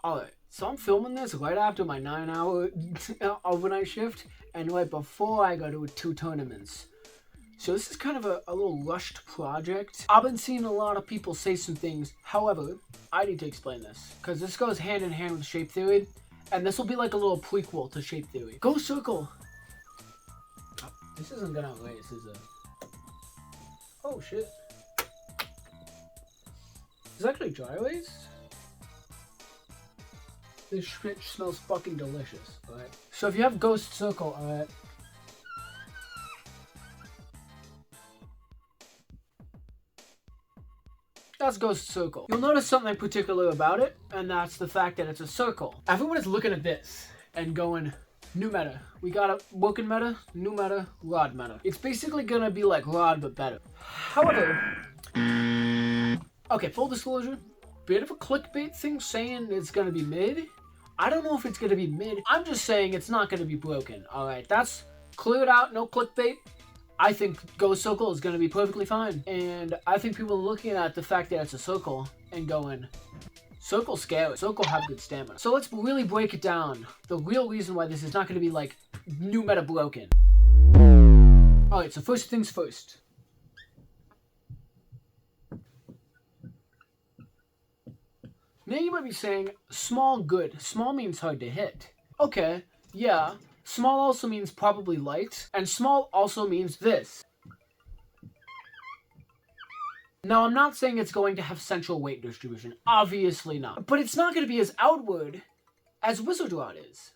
Alright, so I'm filming this right after my 9-hour overnight shift and right before I go to 2 tournaments. So this is kind of a little rushed project. I've been seeing a lot of people say some things. However, I need to explain this because this goes hand in hand with shape theory, and this will be like a little prequel to shape theory. Ghost Circle. Oh, this isn't gonna erase, is it? Oh shit. Is actually dry erase? This shit smells fucking delicious, alright? So if you have Ghost Circle, alright? That's Ghost Circle. You'll notice something particular about it, and that's the fact that it's a circle. Everyone is looking at this and going, new meta. We got a broken meta, new meta, rod meta. It's basically gonna be like rod, but better. However, okay, full disclosure, bit of a clickbait thing saying it's gonna be mid. I don't know if it's gonna be mid. I'm just saying it's not gonna be broken. Alright, that's cleared out, no clickbait. I think Ghost Circle is going to be perfectly fine. And I think people are looking at the fact that it's a circle and going, Circle scary. Circle have good stamina. So let's really break it down. The real reason why this is not going to be like new meta broken. Alright, so first things first. Now you might be saying, small good. Small means hard to hit. Okay, yeah. Small also means probably light, and small also means this. Now, I'm not saying it's going to have central weight distribution. Obviously not. But it's not going to be as outward as Wizard Rod is.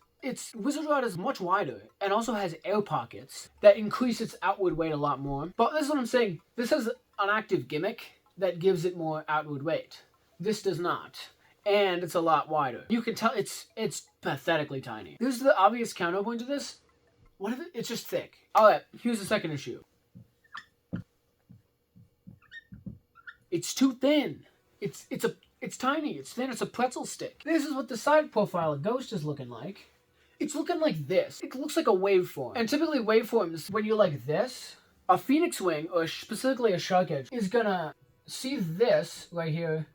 Wizard Rod is much wider, and also has air pockets that increase its outward weight a lot more. But this is what I'm saying. This has an active gimmick that gives it more outward weight. This does not. And it's a lot wider. You can tell it's pathetically tiny. There's the obvious counterpoint to this. What if it's just thick? Alright, here's the second issue. It's too thin. It's tiny, it's thin, it's a pretzel stick. This is what the side profile of Ghost is looking like. It's looking like this. It looks like a waveform. And typically waveforms, when you're like this, a phoenix wing, or specifically a shark edge, is gonna see this right here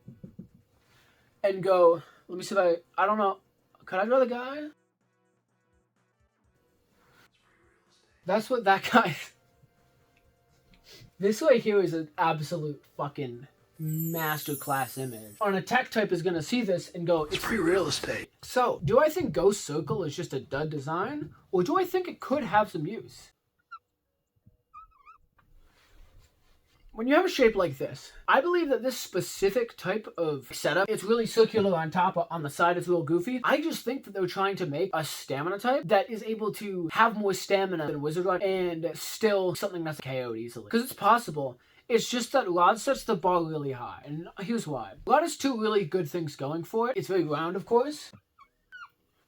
and go, let me see if I don't know, could I draw the guy? That's what that guy, this right here is an absolute fucking masterclass image. An attack type is gonna see this and go, it's free real estate. So, do I think Ghost Circle is just a dud design? Or do I think it could have some use? When you have a shape like this, I believe that this specific type of setup, it's really circular on top, on the side it's real goofy. I just think that they're trying to make a stamina type that is able to have more stamina than Wizard Rod and still something that's KO'd easily. Because it's possible. It's just that Rod sets the bar really high, and here's why. Rod has two really good things going for it. It's very round, of course.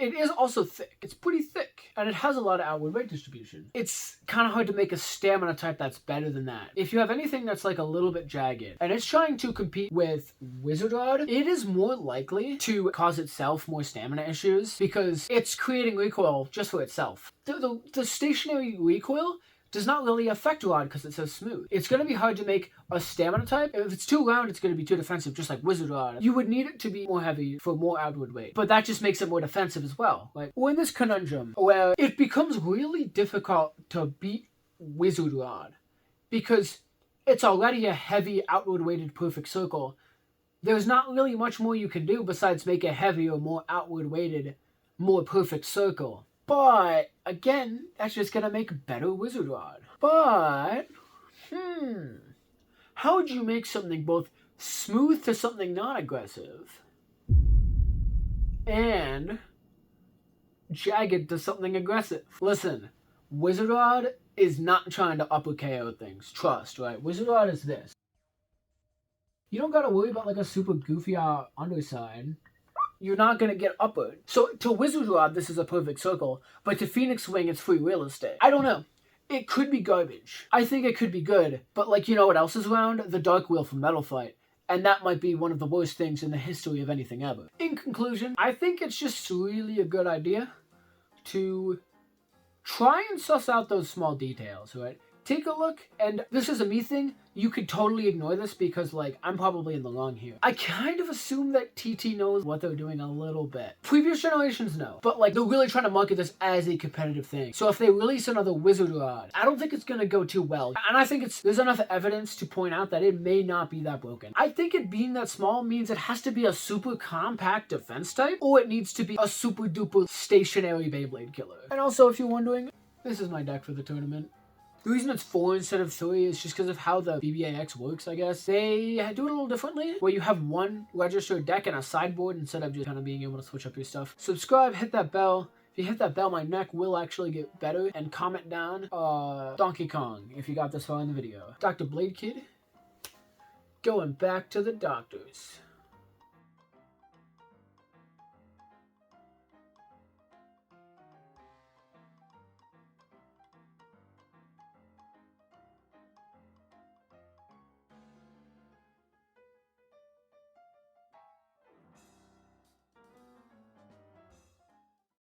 It is also thick. It's pretty thick. And it has a lot of outward weight distribution. It's kind of hard to make a stamina type that's better than that. If you have anything that's like a little bit jagged, and it's trying to compete with Wizard Rod, it is more likely to cause itself more stamina issues because it's creating recoil just for itself. The stationary recoil does not really affect Rod because it's so smooth. It's going to be hard to make a stamina type. If it's too round, it's going to be too defensive, just like Wizard Rod. You would need it to be more heavy for more outward weight, but that just makes it more defensive as well. Like, we're in this conundrum where it becomes really difficult to beat Wizard Rod because it's already a heavy, outward weighted perfect circle. There's not really much more you can do besides make a heavier, more outward weighted, more perfect circle. But, again, that's just gonna make a better Wizard Rod. But, how would you make something both smooth to something non-aggressive and jagged to something aggressive? Listen, Wizard Rod is not trying to upper KO things. Trust, right? Wizard Rod is this. You don't gotta worry about like a super goofy underside. You're not going to get upward. So to Wizard Rod, this is a perfect circle, but to Phoenix Wing, it's free real estate. I don't know. It could be garbage. I think it could be good, but like, you know what else is around? The Dark Wheel from Metal Fight. And that might be one of the worst things in the history of anything ever. In conclusion, I think it's just really a good idea to try and suss out those small details, right? take a look, and this is a me thing. You could totally ignore this because, like, I'm probably in the wrong here. I kind of assume that TT knows what they're doing a little bit. Previous generations know, but like, they're really trying to market this as a competitive thing. So if they release another Wizard Rod, I don't think it's gonna go too well. And I think there's enough evidence to point out that it may not be that broken. I think it being that small means it has to be a super compact defense type, or it needs to be a super duper stationary Beyblade killer. And also, if you're wondering, this is my deck for the tournament. The reason it's 4 instead of 3 is just because of how the BBAX works, I guess. They do it a little differently, where you have one registered deck and a sideboard instead of just kind of being able to switch up your stuff. Subscribe, hit that bell. If you hit that bell, my neck will actually get better. And comment down Donkey Kong if you got this far in the video. Dr. Bladekid, going back to the doctors.